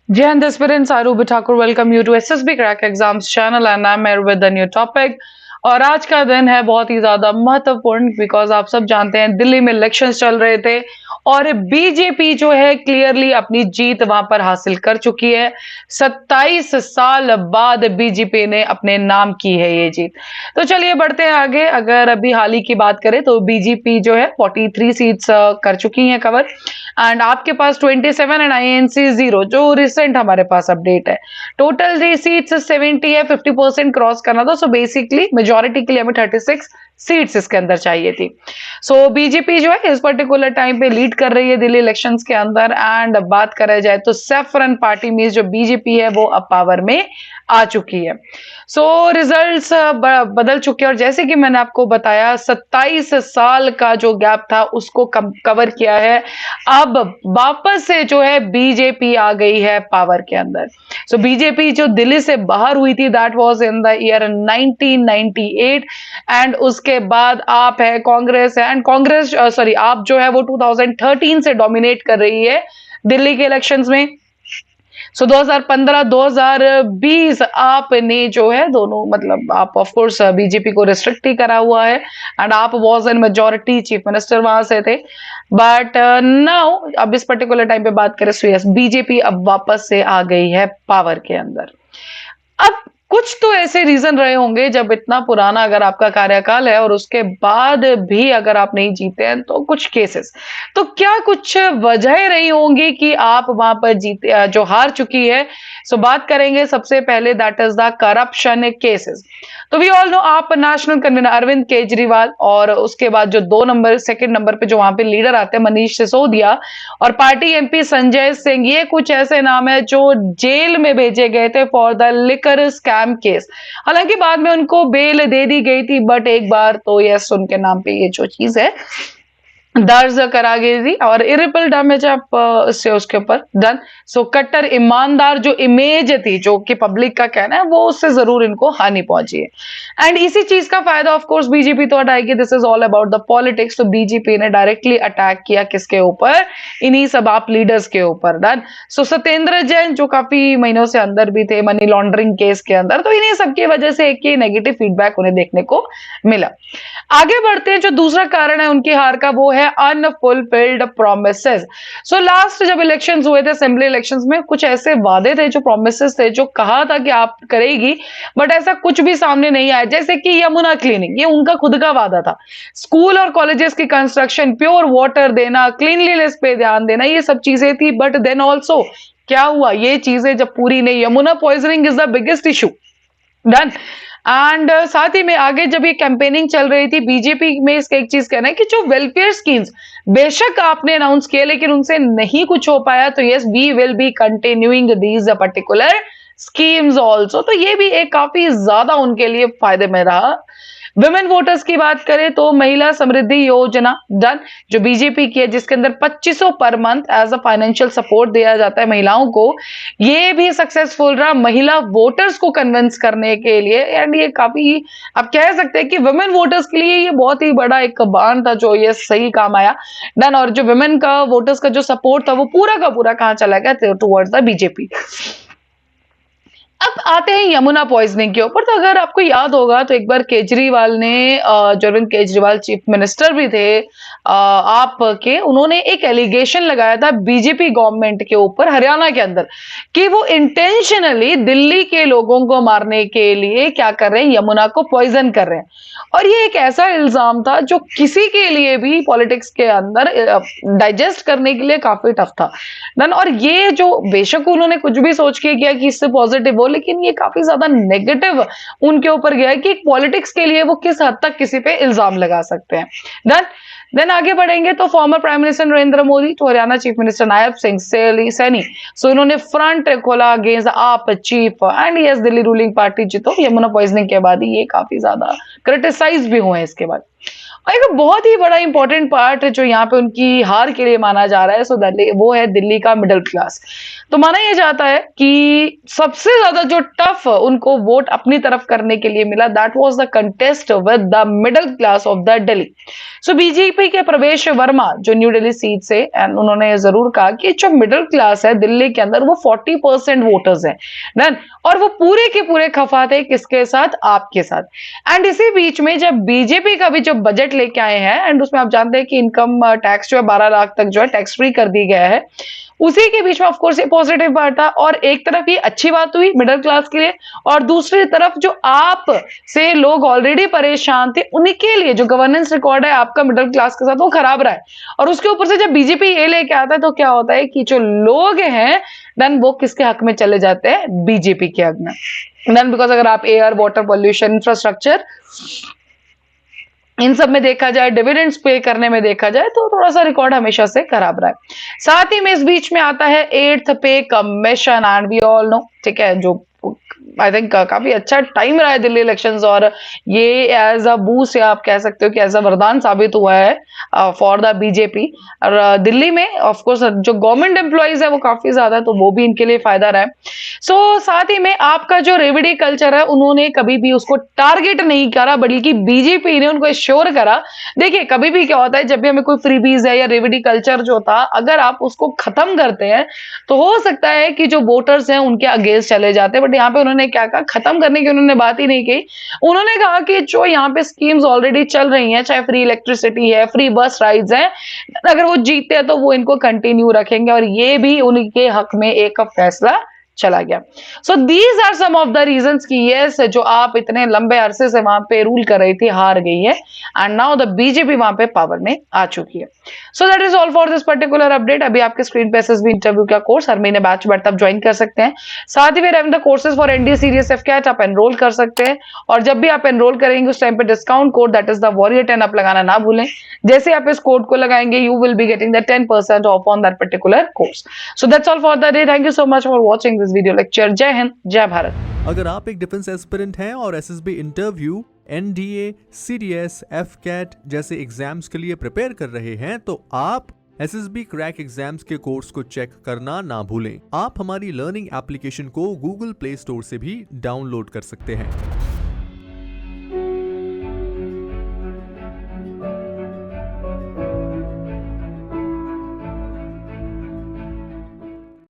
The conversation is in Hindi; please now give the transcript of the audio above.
Jai Hind aspirants, Aruba Thakur welcome you to SSB Crack Exams channel and I'm here with a new topic। और आज का दिन है बहुत ही ज्यादा महत्वपूर्ण बिकॉज आप सब जानते हैं दिल्ली में इलेक्शंस चल रहे थे और बीजेपी जो है क्लियरली अपनी जीत वहां पर हासिल कर चुकी है। 27 साल बाद बीजेपी ने अपने नाम की है ये जीत। तो चलिए बढ़ते हैं आगे। अगर अभी हाल ही की बात करें तो बीजेपी जो है 43 सीट्स कर चुकी हैं कवर एंड आपके पास 27 एंड आईएनसी 0 जो रिसेंट हमारे पास अपडेट है। टोटल जी सीट्स 70 है, 50% क्रॉस करना था। सो बेसिकली मेजोरिटी के लिए हमें 36 सीट्स इसके अंदर चाहिए थी। सो बीजेपी जो है इस पर्टिकुलर टाइम पे लीड कर रही है दिल्ली इलेक्शंस के अंदर। एंड बात करा जाए तो सैफरन पार्टी में जो बीजेपी है वो अब पावर में आ चुकी है। सो रिजल्ट्स बदल चुके हैं और जैसे कि मैंने आपको बताया 27 साल का जो गैप था उसको कवर किया है। अब वापस से जो है बीजेपी आ गई है पावर के अंदर। सो बीजेपी जो दिल्ली से बाहर हुई थी that was in the year 1998 and उसके बाद आप है कांग्रेस है एंड कांग्रेस सॉरी आप जो है वो 2013 से डोमिनेट कर रही है दिल्ली के इलेक्शंस में। सो 2015-2020 आपने जो है दोनों मतलब आप ऑफ कोर्स बीजेपी को रिस्ट्रिक्ट ही करा हुआ है एंड आप was in majority chief minister वहां से थे। बट नाउ अब इस पर्टिकुलर टाइम पे बात करें सो यस बीजेपी अब वापस से आ गई है पावर के अंदर। अब कुछ तो ऐसे रीजन रहे होंगे जब इतना पुराना अगर आपका कार्यकाल है और उसके बाद भी अगर आप नहीं जीते हैं तो कुछ केसेस तो क्या कुछ वजह रही होंगी कि आप वहां पर जीते जो हार चुकी है। सो बात करेंगे सबसे पहले that is the corruption cases. तो वी ऑल नो आप नेशनल कन्वीनर अरविंद केजरीवाल और उसके बाद जो सेकंड नंबर पे जो वहां पे लीडर आते हैं मनीष सिसोदिया और पार्टी एमपी संजय सिंह, ये कुछ ऐसे नाम है जो जेल में भेजे गए थे for the liquor scam case. हालांकि बाद में उनको बेल दे दी गई थी बट एक बार तो यस उनके नाम पे ये जो चीज है दर्ज करा गई थी और इरिपल डैमेज आप इससे उसके ऊपर डन। सो कट्टर ईमानदार जो इमेज थी जो कि पब्लिक का कहना है वो उससे जरूर इनको हानि पहुंची है एंड इसी चीज का फायदा ऑफ कोर्स बीजेपी तो उठाएगी। This is all about the politics. तो बीजेपी ने डायरेक्टली अटैक किया किसके ऊपर, इन्हीं सब आप लीडर्स के ऊपर डन। सो सत्येंद्र जैन जो काफी महीनों से अंदर भी थे मनी लॉन्ड्रिंग केस के अंदर, तो इन्हीं सबकी वजह से एक ही नेगेटिव फीडबैक उन्हें देखने को मिला। आगे बढ़ते हैं, जो दूसरा कारण है उनकी हार का वो है अनफुलफिल्ड प्रोमिसेस। सो लास्ट जब इलेक्शंस हुए थे असेंबली इलेक्शंस में कुछ ऐसे वादे थे जो प्रोमिसेस थे जो कहा था कि आप करेगी बट ऐसा कुछ भी सामने नहीं आया। जैसे कि यमुना क्लीनिंग ये उनका खुद का वादा था, स्कूल और कॉलेजेस की कंस्ट्रक्शन, प्योर वाटर देना, क्लीनलीनेस पे ध्यान देना, ये सब चीजें थी। बट देन ऑल्सो क्या हुआ, ये चीजें जब पूरी नहीं, Yamuna poisoning is the biggest issue done. And साथ ही में आगे जब ये कैंपेनिंग चल रही थी बीजेपी में इसका एक चीज कहना है कि जो वेलफेयर स्कीम्स बेशक आपने अनाउंस किए लेकिन उनसे नहीं कुछ हो पाया, तो yes we will be continuing these particular schemes also. तो ये भी एक काफी ज्यादा उनके लिए फायदे में रहा। विमेन वोटर्स की बात करें तो महिला समृद्धि योजना डन जो बीजेपी की है जिसके अंदर 2500 per month as a financial support दिया जाता है महिलाओं को, ये भी सक्सेसफुल रहा महिला वोटर्स को कन्विंस करने के लिए। एंड ये काफी आप कह सकते हैं कि वुमेन वोटर्स के लिए ये बहुत ही बड़ा एक बाण था जो ये सही काम आया डन। और जो वुमेन का वोटर्स का जो सपोर्ट था वो पूरा का पूरा कहां चला गया, टुवर्ड्स द बीजेपी। अब आते हैं यमुना पॉइजनिंग के ऊपर। तो अगर आपको याद होगा तो एक बार केजरीवाल ने जो अरविंद केजरीवाल चीफ मिनिस्टर भी थे आपके, उन्होंने एक एलिगेशन लगाया था बीजेपी गवर्नमेंट के ऊपर हरियाणा के अंदर कि वो इंटेंशनली दिल्ली के लोगों को मारने के लिए क्या कर रहे हैं, यमुना को पॉइजन कर रहे हैं। और ये एक ऐसा इल्जाम था जो किसी के लिए भी पॉलिटिक्स के अंदर डाइजेस्ट करने के लिए काफी टफ था डन। और ये जो बेशक उन्होंने कुछ भी सोच के किया कि इससे पॉजिटिव हो, लेकिन ये काफी ज्यादा नेगेटिव उनके ऊपर गया है कि पॉलिटिक्स के लिए वो किस हद तक किसी पे इल्जाम लगा सकते हैं डन। देन आगे बढ़ेंगे तो former prime minister Narendra Modi तो हरियाणा चीफ मिनिस्टर नायब सिंह सैनी, सो इन्होंने फ्रंट खोला अगेंस्ट आप cheap and yes Delhi ruling party जीतो यमुना पॉइजनिंग के बाद ही ये काफी ज्यादा क्रिटिसाइज भी हुए इसके बाद। और एक बहुत ही बड़ा इंपॉर्टेंट पार्ट जो यहाँ पे उनकी हार के लिए माना जा रहा है, सो दिल्ली वो है दिल्ली का मिडिल क्लास। तो माना ये जाता है कि सबसे ज्यादा जो टफ उनको वोट अपनी तरफ करने के लिए मिला, that was the contest with the middle class of the Delhi. So BJP के प्रवेश वर्मा जो न्यू दिल्ली सीट से, एंड उन्होंने जरूर कहा कि जो मिडिल क्लास है दिल्ली के अंदर वो 40% वोटर्स हैं डन, और वो पूरे के पूरे खफा थे किसके साथ, आपके साथ। एंड इसी बीच में जब बीजेपी का भी जो बजट लेके आए हैं, एंड उसमें आप जानते हैं कि इनकम टैक्स जो है 12 लाख तक जो है टैक्स फ्री कर दी गया है, उसी के बीच में ऑफ कोर्स ये पॉजिटिव बात था। और एक तरफ ये अच्छी बात हुई मिडिल क्लास के लिए, और दूसरी तरफ जो आप से लोग ऑलरेडी परेशान थे उनके लिए जो गवर्नेंस रिकॉर्ड है आपका मिडिल क्लास के साथ वो खराब रहा है। और उसके ऊपर से जब बीजेपी ये लेके आता है तो क्या होता है कि जो लोग हैं देन वो किसके हक में चले जाते हैं, बीजेपी के हक में। देन बिकॉज अगर आप एयर, वाटर पोल्यूशन, इंफ्रास्ट्रक्चर, इन सब में देखा जाए, डिविडेंड्स पे करने में देखा जाए, तो थोड़ा सा रिकॉर्ड हमेशा से खराब रहा है। साथ ही में इस बीच में आता है 8th pay commission, and we all know, ठीक है, जो आई थिंक काफी अच्छा टाइम रहा है दिल्ली इलेक्शंस, और ये एज अ बूस्ट या आप कह सकते हो कि एज अ वरदान साबित हुआ है फॉर द बीजेपी। और दिल्ली में ऑफ कोर्स जो गवर्नमेंट एम्प्लॉइज है वो काफी ज्यादा, तो वो भी इनके लिए फायदा रहा है। सो साथ ही में आपका जो रेवड़ी कल्चर है उन्होंने कभी भी उसको टारगेट नहीं करा, बल्कि बीजेपी ने उनको श्योर करा। देखिए कभी भी क्या होता है, जब भी हमें कोई फ्रीबीज है या रेवड़ी कल्चर जो था, अगर आप उसको खत्म करते हैं तो हो सकता है कि जो वोटर्स हैं उनके अगेंस्ट चले जाते हैं। बट यहाँ पे उन्होंने क्या कहा, खत्म करने की उन्होंने बात ही नहीं की। उन्होंने कहा कि जो यहाँ पे स्कीम्स ऑलरेडी चल रही हैं, चाहे फ्री इलेक्ट्रिसिटी है, फ्री बस राइड्स हैं, अगर वो जीतते हैं तो वो इनको कंटिन्यू रखेंगे, और ये भी उनके हक में एक फैसला चला गया। So these are some of the reasons कि यस जो आप इतने लंबे अरसे से वहां पे रूल कर रही थी हार गई है, एंड नाउ द बीजेपी वहां पे पावर में आ चुकी है। So that is all for this particular update. अभी आपके स्क्रीन पे एसएसबी इंटरव्यू का कोर्स हर महीने बैच बढ़ता आप ज्वाइन कर सकते हैं। साथ ही में द कोर्सेज फॉर एनडीए सीरीएस एफकेट आप एनरोल कर सकते हैं, और जब भी आप एनरोल करेंगे उस टाइम पे discount code that is the warrior 10 आप लगाना ना भूलें। जैसे आप इस कोड को लगाएंगे you will be getting the 10% of on that particular course. So that's all for the day. Thank you so much for watching this video lecture. जय हिंद, जय भारत। अगर आप एक डिफेंस एस्पिरेंट हैं और एसएसबी इंटरव्यू, एनडीए, सीडीएस, एफकेट जैसे एग्जाम्स के लिए प्रिपेयर कर रहे हैं तो आप एसएसबी क्रैक एग्जाम्स के कोर्स को चेक करना ना भूलें। आप हमारी लर्निंग एप्लीकेशन को गूगल प्ले स्टोर से भी डाउनलोड कर सकते हैं।